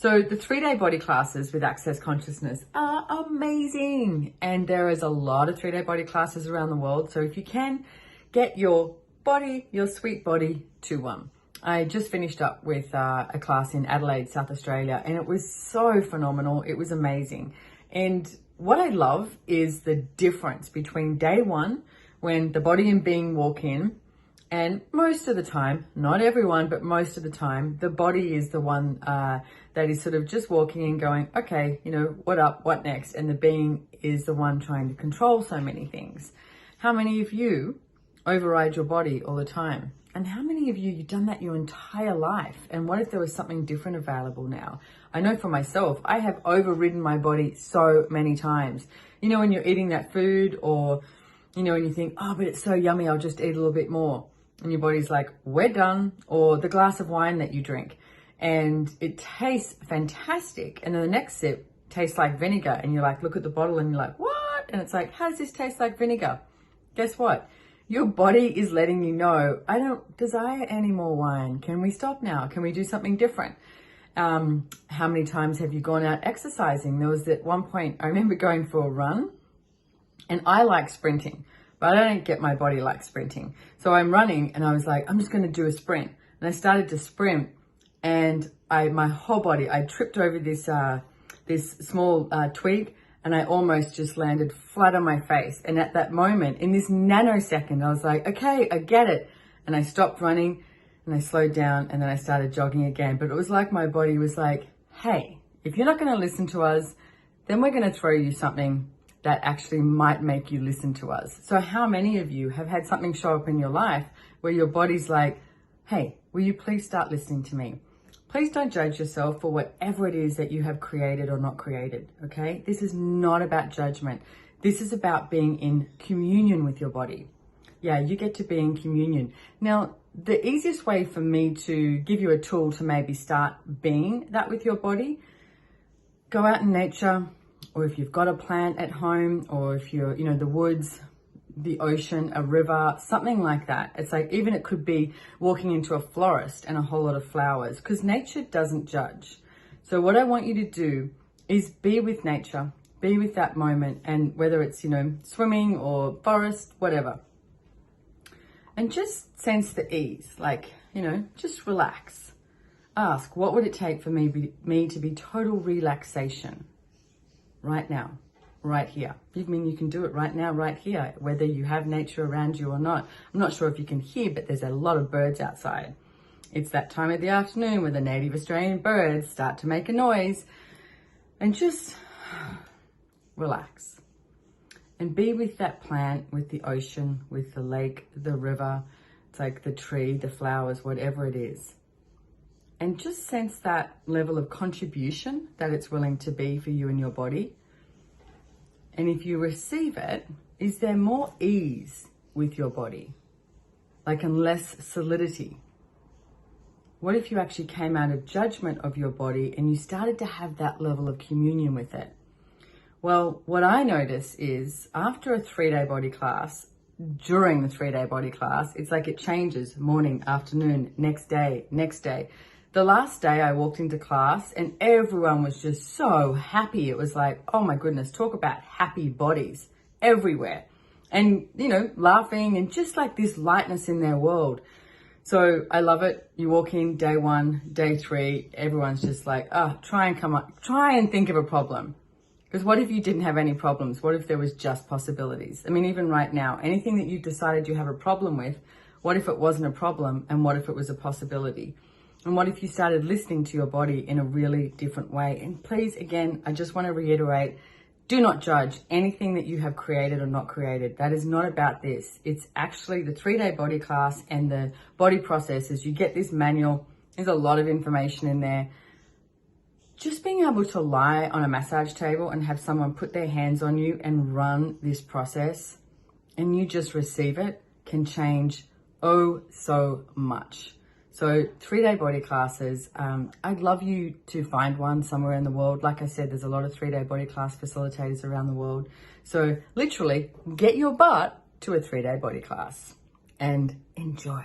So the 3-day body classes with Access Consciousness are amazing. And there is a lot of 3-day body classes around the world. So if you can, get your body, your sweet body to one. I just finished up with a class in Adelaide, South Australia, and it was so phenomenal. It was amazing. And what I love is the difference between day one, when the body and being walk in, and most of the time, not everyone, but most of the time, the body is the one that is sort of just walking and going, okay, you know, what up, what next? And the being is the one trying to control so many things. How many of you override your body all the time? And how many of you, you've done that your entire life? And what if there was something different available now? I know for myself, I have overridden my body so many times. You know, when you're eating that food, or, you know, and you think, oh, but it's so yummy, I'll just eat a little bit more. And your body's like, we're done. Or the glass of wine that you drink, and it tastes fantastic. And then the next sip tastes like vinegar. And you're like, look at the bottle and you're like, what? And it's like, how does this taste like vinegar? Guess what? Your body is letting you know, I don't desire any more wine. Can we stop now? Can we do something different? How many times have you gone out exercising? There was at one point, I remember going for a run, and I like sprinting, but I don't get my body like sprinting. So I'm running and I was like, I'm just going to do a sprint. And I started to sprint, and my whole body, I tripped over this small twig, and I almost just landed flat on my face. And at that moment, in this nanosecond, I was like, okay, I get it. And I stopped running and I slowed down, and then I started jogging again. But it was like my body was like, hey, if you're not going to listen to us, then we're going to throw you something that actually might make you listen to us. So how many of you have had something show up in your life where your body's like, hey, will you please start listening to me? Please don't judge yourself for whatever it is that you have created or not created, okay? This is not about judgment. This is about being in communion with your body. Yeah, you get to be in communion. Now, the easiest way for me to give you a tool to maybe start being that with your body, go out in nature, or if you've got a plant at home, or if you're, you know, the woods, the ocean, a river, something like that. It's like, even it could be walking into a florist and a whole lot of flowers, because nature doesn't judge. So what I want you to do is be with nature, be with that moment, and whether it's, you know, swimming or forest, whatever. And just sense the ease, like, you know, just relax. Ask, what would it take for me to be total relaxation right now? Right here. You mean you can do it right now, right here, whether you have nature around you or not. I'm not sure if you can hear, but there's a lot of birds outside. It's that time of the afternoon where the native Australian birds start to make a noise. And just relax. And be with that plant, with the ocean, with the lake, the river. It's like the tree, the flowers, whatever it is. And just sense that level of contribution that it's willing to be for you and your body. And if you receive it, is there more ease with your body? Like, and less solidity? What if you actually came out of judgment of your body and you started to have that level of communion with it? Well, what I notice is after a 3-day body class, during the 3-day body class, it's like it changes morning, afternoon, next day, next day. The last day I walked into class and everyone was just so happy. It was like, oh my goodness, talk about happy bodies everywhere. And, you know, laughing and just like this lightness in their world. So I love it. You walk in day 1, day 3, everyone's just like, oh, try and think of a problem. Because what if you didn't have any problems? What if there was just possibilities? I mean, even right now, anything that you've decided you have a problem with, what if it wasn't a problem, and what if it was a possibility? And what if you started listening to your body in a really different way? And please, again, I just want to reiterate, do not judge anything that you have created or not created. That is not about this. It's actually the 3-day body class and the body processes. You get this manual. There's a lot of information in there. Just being able to lie on a massage table and have someone put their hands on you and run this process, and you just receive it, can change oh so much. So 3-day body classes, I'd love you to find one somewhere in the world. Like I said, there's a lot of 3-day body class facilitators around the world. So literally get your butt to a 3-day body class and enjoy.